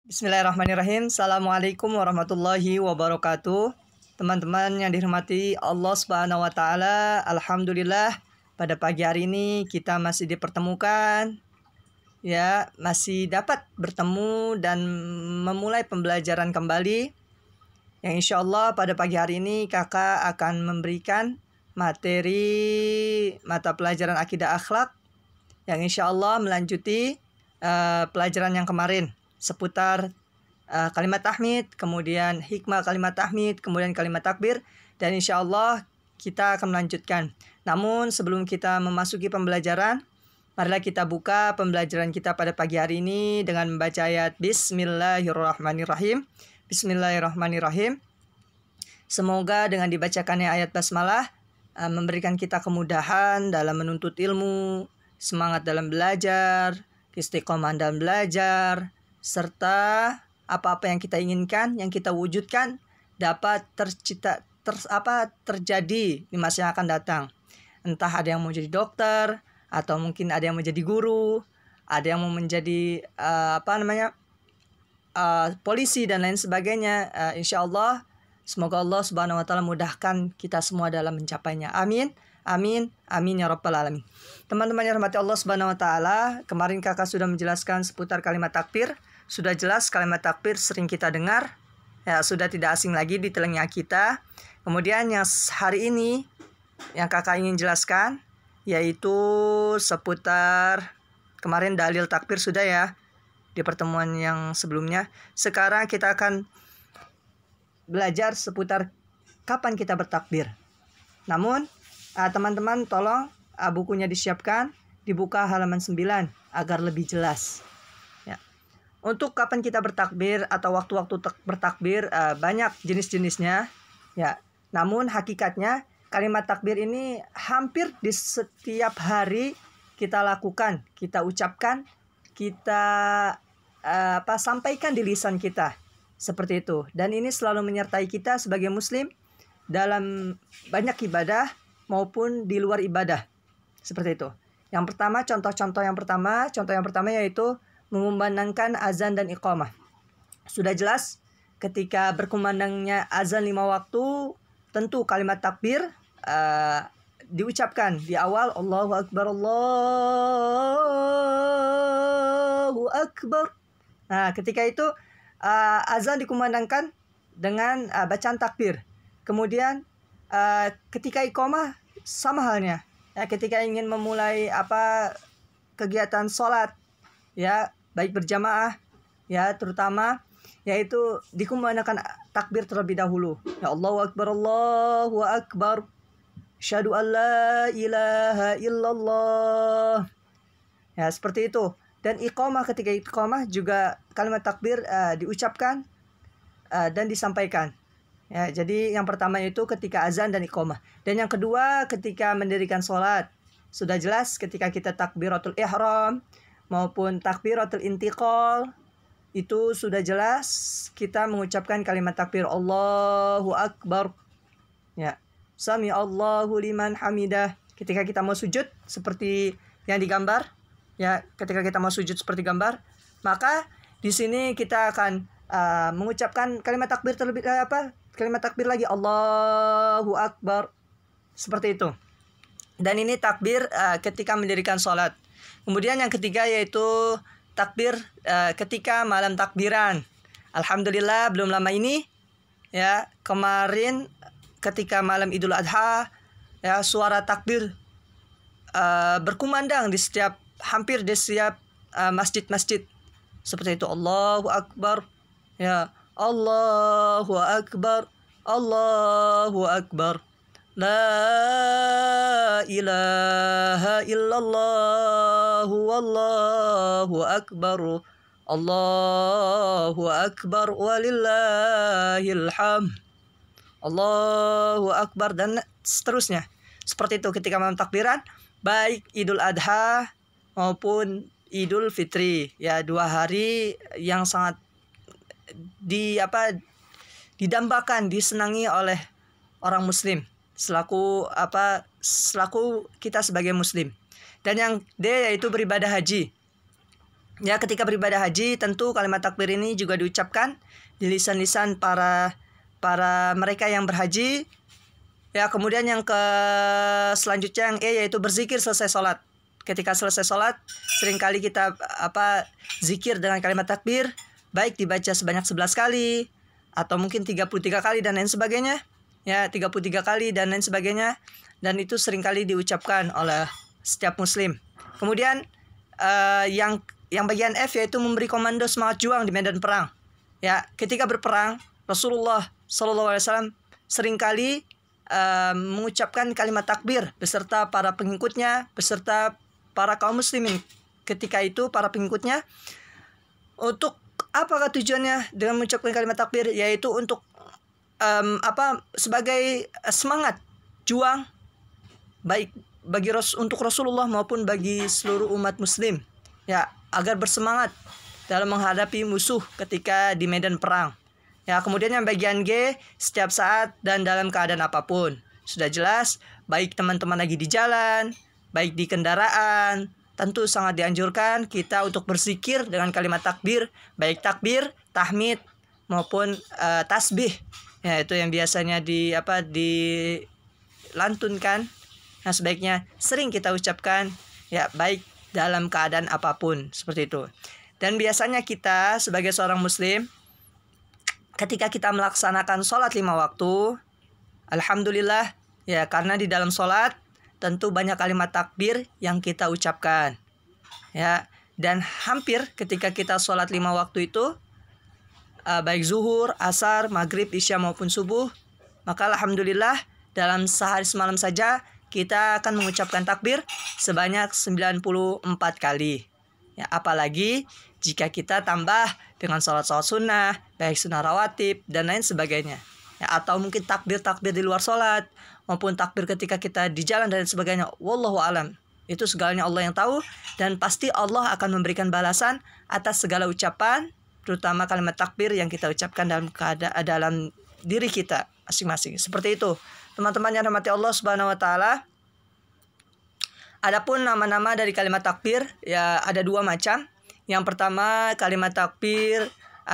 Bismillahirrahmanirrahim. Assalamualaikum warahmatullahi wabarakatuh. Teman-teman yang dirahmati Allah Subhanahu wa taala, alhamdulillah pada pagi hari ini kita masih dipertemukan, ya, masih dapat bertemu dan memulai pembelajaran kembali. Yang insya Allah pada pagi hari ini kakak akan memberikan materi mata pelajaran akidah akhlak yang insya Allah melanjuti pelajaran yang kemarin seputar kalimat tahmid, kemudian hikmah kalimat tahmid, kemudian kalimat takbir, dan insya Allah kita akan melanjutkan. Namun sebelum kita memasuki pembelajaran, marilah kita buka pembelajaran kita pada pagi hari ini dengan membaca ayat Bismillahirrahmanirrahim. Bismillahirrahmanirrahim. Semoga dengan dibacakannya ayat basmalah memberikan kita kemudahan dalam menuntut ilmu, semangat dalam belajar, istiqomah dalam belajar, serta apa-apa yang kita inginkan, yang kita wujudkan dapat terjadi di masa yang akan datang. Entah ada yang mau jadi dokter, atau mungkin ada yang mau jadi guru, ada yang mau menjadi polisi dan lain sebagainya. Insya Allah, semoga Allah Subhanahu wa taala mudahkan kita semua dalam mencapainya. Amin. Amin, amin ya rabbal alamin. Teman-teman yang rahmati Allah Subhanahu wa taala, kemarin kakak sudah menjelaskan seputar kalimat takbir. Sudah jelas kalimat takbir sering kita dengar, ya, sudah tidak asing lagi di telinga kita. Kemudian yang hari ini yang kakak ingin jelaskan yaitu seputar kemarin dalil takbir sudah ya di pertemuan yang sebelumnya. Sekarang kita akan belajar seputar kapan kita bertakbir. Namun teman-teman tolong bukunya disiapkan, dibuka halaman 9 agar lebih jelas. Ya. Untuk kapan kita bertakbir atau waktu-waktu bertakbir banyak jenis-jenisnya. Ya. Namun hakikatnya kalimat takbir ini hampir di setiap hari kita lakukan, kita ucapkan, kita sampaikan di lisan kita. Seperti itu. Dan ini selalu menyertai kita sebagai muslim dalam banyak ibadah maupun di luar ibadah. Seperti itu. Yang pertama, contoh yang pertama yaitu mengumandangkan azan dan iqamah. Sudah jelas ketika berkumandangnya azan 5 waktu, tentu kalimat takbir diucapkan di awal, Allahu Akbar, Allahu Akbar. Nah, ketika itu azan dikumandangkan dengan bacaan takbir. Kemudian ketika iqamah sama halnya. Ya, ketika ingin memulai kegiatan sholat, ya, baik berjamaah, ya, terutama yaitu dikumandangkan takbir terlebih dahulu. Ya, Allahu Akbar, Allahu Akbar. Asyhadu an la ilaha illallah. Ya, seperti itu. Dan iqamah, ketika iqamah juga kalimat takbir diucapkan dan disampaikan. Ya, jadi yang pertama itu ketika azan dan iqamah. Dan yang kedua ketika mendirikan sholat. Sudah jelas ketika kita takbiratul ihram maupun takbiratul intiqal, itu sudah jelas kita mengucapkan kalimat takbir Allahu Akbar. Ya, Sami Allahu liman hamidah. Ketika kita mau sujud seperti yang digambar, ya, ketika kita mau sujud seperti gambar, maka di sini kita akan mengucapkan kalimat takbir kalimat takbir lagi Allahu Akbar. Seperti itu. Dan ini takbir ketika mendirikan sholat. Kemudian yang ketiga yaitu takbir ketika malam takbiran. Alhamdulillah belum lama ini, ya, kemarin ketika malam Idul Adha, ya, suara takbir berkumandang di hampir di setiap masjid-masjid. Seperti itu, Allahu Akbar, ya, Allahu Akbar, Allahu Akbar, La ilaha illallah, Wallahu Akbar, Allahu Akbar, walillahil hamd, Allahu Akbar, dan seterusnya. Seperti itu ketika malam takbiran, baik Idul Adha maupun Idul Fitri, ya, 2 hari yang sangat didambakan, disenangi oleh orang muslim selaku kita sebagai muslim. Dan yang D yaitu beribadah haji. Ya, ketika beribadah haji tentu kalimat takbir ini juga diucapkan di lisan-lisan para mereka yang berhaji. Ya, kemudian yang selanjutnya yang yaitu berzikir selesai sholat. Ketika selesai sholat, seringkali kita zikir dengan kalimat takbir, baik dibaca sebanyak 11 kali atau mungkin 33 kali dan lain sebagainya. Ya, 33 kali dan lain sebagainya, dan itu seringkali diucapkan oleh setiap muslim. Kemudian yang bagian F yaitu memberi komando semangat juang di medan perang. Ya, ketika berperang, Rasulullah SAW seringkali mengucapkan kalimat takbir beserta para pengikutnya, beserta para kaum muslimin. Ketika itu para pengikutnya, untuk apakah tujuannya dengan mengucapkan kalimat takbir? Yaitu untuk sebagai semangat juang baik untuk Rasulullah maupun bagi seluruh umat muslim. Ya, agar bersemangat dalam menghadapi musuh ketika di medan perang. Ya, kemudian yang bagian G, setiap saat dan dalam keadaan apapun. Sudah jelas, baik teman-teman lagi di jalan, baik di kendaraan, tentu sangat dianjurkan kita untuk berzikir dengan kalimat takbir, baik takbir, tahmid maupun tasbih. Ya, itu yang biasanya dilantunkan. Nah, sebaiknya sering kita ucapkan, ya, baik dalam keadaan apapun, seperti itu. Dan biasanya kita sebagai seorang muslim, ketika kita melaksanakan sholat 5 waktu, alhamdulillah, ya, karena di dalam sholat tentu banyak kalimat takbir yang kita ucapkan. Ya, dan hampir ketika kita sholat 5 waktu itu, baik zuhur, asar, maghrib, isya maupun subuh, maka alhamdulillah dalam sehari semalam saja kita akan mengucapkan takbir sebanyak 94 kali. Ya, apalagi jika kita tambah dengan sholat-sholat sunnah, baik sunnah rawatib dan lain sebagainya. Ya, atau mungkin takbir-takbir di luar sholat, maupun takbir ketika kita di jalan dan lain sebagainya. Wallahu alam. Itu segalanya Allah yang tahu, dan pasti Allah akan memberikan balasan atas segala ucapan, terutama kalimat takbir yang kita ucapkan dalam diri kita masing-masing. Seperti itu. Teman-teman yang dirahmati Allah Subhanahu wa taala. Adapun nama-nama dari kalimat takbir, ya, ada 2 macam. Yang pertama kalimat takbir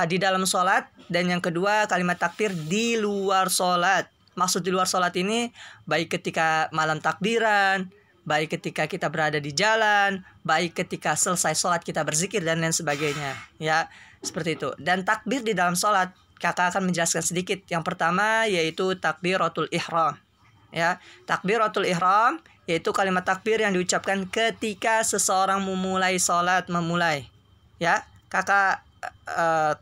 di dalam sholat, dan yang kedua kalimat takbir di luar sholat. Maksud di luar sholat ini baik ketika malam takbiran, baik ketika kita berada di jalan, baik ketika selesai sholat kita berzikir dan lain sebagainya. Ya, seperti itu. Dan takbir di dalam sholat, kakak akan menjelaskan sedikit. Yang pertama yaitu takbiratul ihram. Ya, takbiratul ihram yaitu kalimat takbir yang diucapkan ketika seseorang memulai sholat. Ya, kakak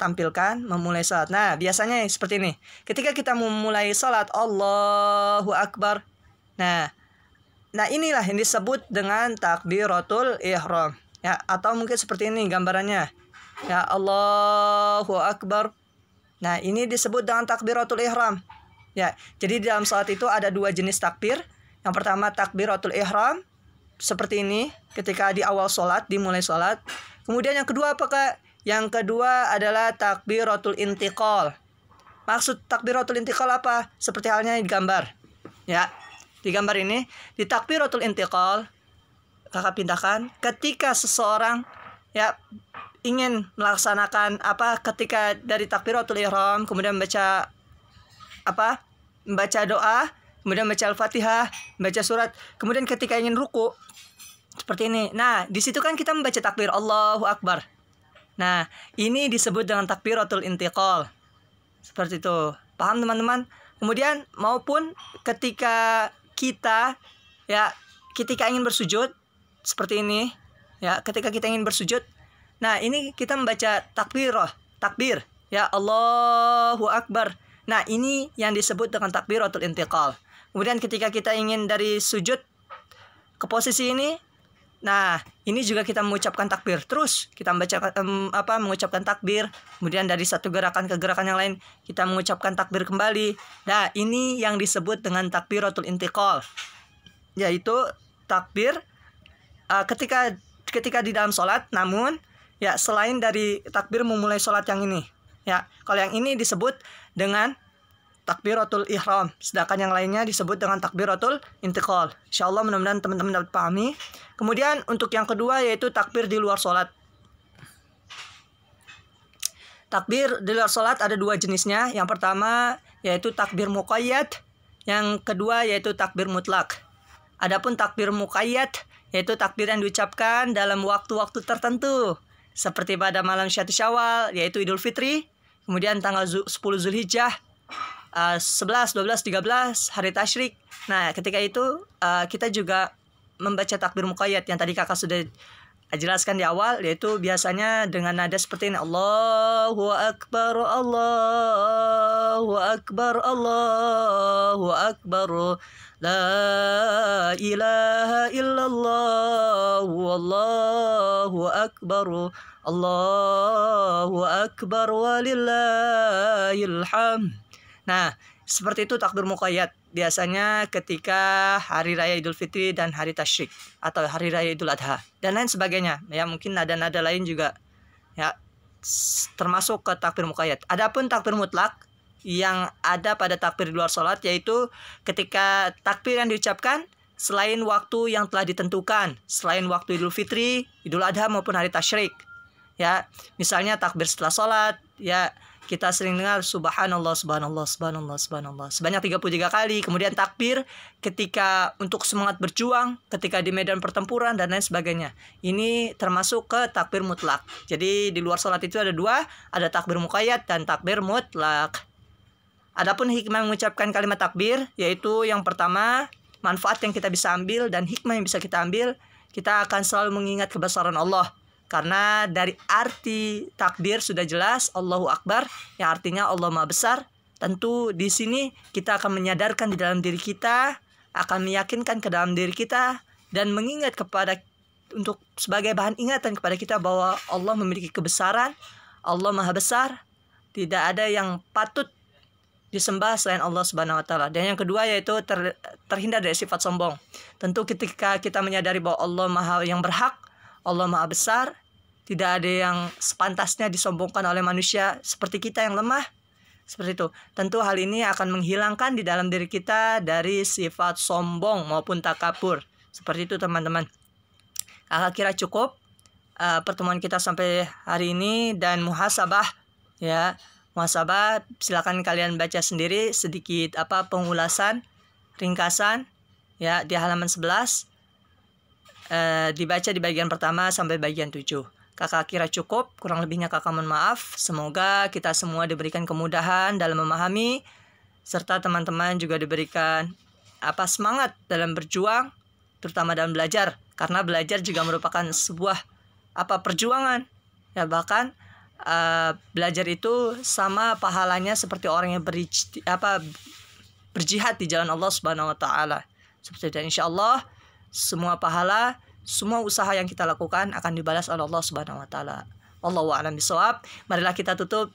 tampilkan memulai sholat. Nah, biasanya seperti ini. Ketika kita memulai sholat, Allahu Akbar. Nah, inilah yang disebut dengan takbiratul ihram. Ya, atau mungkin seperti ini gambarannya. Ya, Allahu Akbar. Nah, ini disebut dengan takbiratul ihram. Ya, jadi di dalam sholat itu ada 2 jenis takbir. Yang pertama takbiratul ihram, seperti ini ketika di awal sholat, dimulai sholat. Kemudian yang kedua apakah? Yang kedua adalah takbiratul intiqal. Maksud takbiratul intiqal apa? Seperti halnya di gambar. Ya, di gambar ini, di takbiratul intiqal, kakak pindahkan, ketika seseorang, ya, ingin melaksanakan ketika dari takbiratul ihram, kemudian membaca doa, kemudian baca Al-Fatihah, baca surat, kemudian ketika ingin ruku seperti ini. Nah, di situ kan kita membaca takbir Allahu Akbar. Nah, ini disebut dengan takbiratul intiqal. Seperti itu. Paham teman-teman? Kemudian maupun ketika kita ingin bersujud seperti ini, ya, ketika kita ingin bersujud. Nah, ini kita membaca takbir, ya, Allahu Akbar. Nah, ini yang disebut dengan takbiratul intiqal. Kemudian ketika kita ingin dari sujud ke posisi ini, nah, ini juga kita mengucapkan takbir. Terus kita mengucapkan takbir. Kemudian dari satu gerakan ke gerakan yang lain kita mengucapkan takbir kembali. Nah, ini yang disebut dengan takbiratul intiqal. Yaitu takbir ketika di dalam sholat, namun ya selain dari takbir memulai sholat yang ini. Ya, kalau yang ini disebut dengan takbiratul ihram, sedangkan yang lainnya disebut dengan takbiratul intiqal. Insyaallah mudah-mudahan teman-teman dapat pahami. Kemudian untuk yang kedua yaitu takbir di luar sholat. Takbir di luar sholat ada dua jenisnya. Yang pertama yaitu takbir muqayyad, yang kedua yaitu takbir mutlak. Adapun takbir muqayyad yaitu takbir yang diucapkan dalam waktu-waktu tertentu, seperti pada malam 1 Syawal yaitu Idul Fitri, kemudian tanggal 10 Zulhijjah, 11, 12, 13 hari tasyrik. Nah, ketika itu kita juga membaca takbir muqayyad yang tadi kakak sudah jelaskan di awal, yaitu biasanya dengan nada seperti ini: Allahu Akbar, Allahu Akbar, Allahu Akbar, La ilaha illallah, Wallahu Akbar, Allahu Akbar, walillahil hamd. Nah, seperti itu takbir muqayyad. Biasanya ketika hari raya Idul Fitri dan hari tasyrik atau hari raya Idul Adha dan lain sebagainya. Ya, mungkin nada-nada lain juga ya termasuk ke takbir muqayyad. Adapun takbir mutlak yang ada pada takbir di luar sholat, yaitu ketika takbir yang diucapkan selain waktu yang telah ditentukan, selain waktu Idul Fitri, Idul Adha maupun hari tasyrik. Ya, misalnya takbir setelah sholat, ya kita sering dengar subhanallah, subhanallah, subhanallah, subhanallah sebanyak 33 kali. Kemudian takbir ketika untuk semangat berjuang, ketika di medan pertempuran dan lain sebagainya. Ini termasuk ke takbir mutlak. Jadi di luar sholat itu ada dua, ada takbir muqayyad dan takbir mutlak. Adapun hikmah mengucapkan kalimat takbir, yaitu yang pertama, manfaat yang kita bisa ambil dan hikmah yang bisa kita ambil, kita akan selalu mengingat kebesaran Allah. Karena dari arti takbir sudah jelas, Allahu Akbar, yang artinya Allah Maha Besar. Tentu di sini kita akan menyadarkan di dalam diri kita, akan meyakinkan ke dalam diri kita, dan mengingat kepada, untuk sebagai bahan ingatan kepada kita bahwa Allah memiliki kebesaran, Allah Maha Besar, tidak ada yang patut disembah selain Allah Subhanahu wa taala. Dan yang kedua yaitu terhindar dari sifat sombong. Tentu ketika kita menyadari bahwa Allah Maha yang berhak, Allah Maha Besar, tidak ada yang sepantasnya disombongkan oleh manusia seperti kita yang lemah. Seperti itu. Tentu hal ini akan menghilangkan di dalam diri kita dari sifat sombong maupun takabur. Seperti itu teman-teman. Kakak kira cukup pertemuan kita sampai hari ini, dan muhasabah ya. Muhasabah silakan kalian baca sendiri sedikit pengulasan ringkasan ya di halaman 11. Dibaca di bagian pertama sampai bagian 7. Kakak kira cukup, kurang lebihnya kakak mohon maaf. Semoga kita semua diberikan kemudahan dalam memahami, serta teman-teman juga diberikan semangat dalam berjuang, terutama dalam belajar, karena belajar juga merupakan sebuah perjuangan. Ya, bahkan belajar itu sama pahalanya seperti orang yang berjihad di jalan Allah Subhanahu wa taala. Seperti itu, insyaallah semua pahala, semua usaha yang kita lakukan akan dibalas oleh Allah Subhanahu wa taala. Wallahu a'lam bishawab. Marilah kita tutup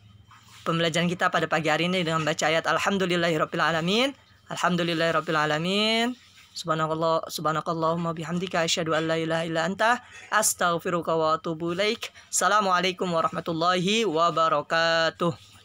pembelajaran kita pada pagi hari ini dengan baca ayat alhamdulillahirabbil alamin. Alhamdulillahirabbil alamin. Subhanakallahumma bihamdika asyhadu an la ilaha illa anta astaghfiruka wa atubu ilaik. Assalamualaikum warahmatullahi wabarakatuh.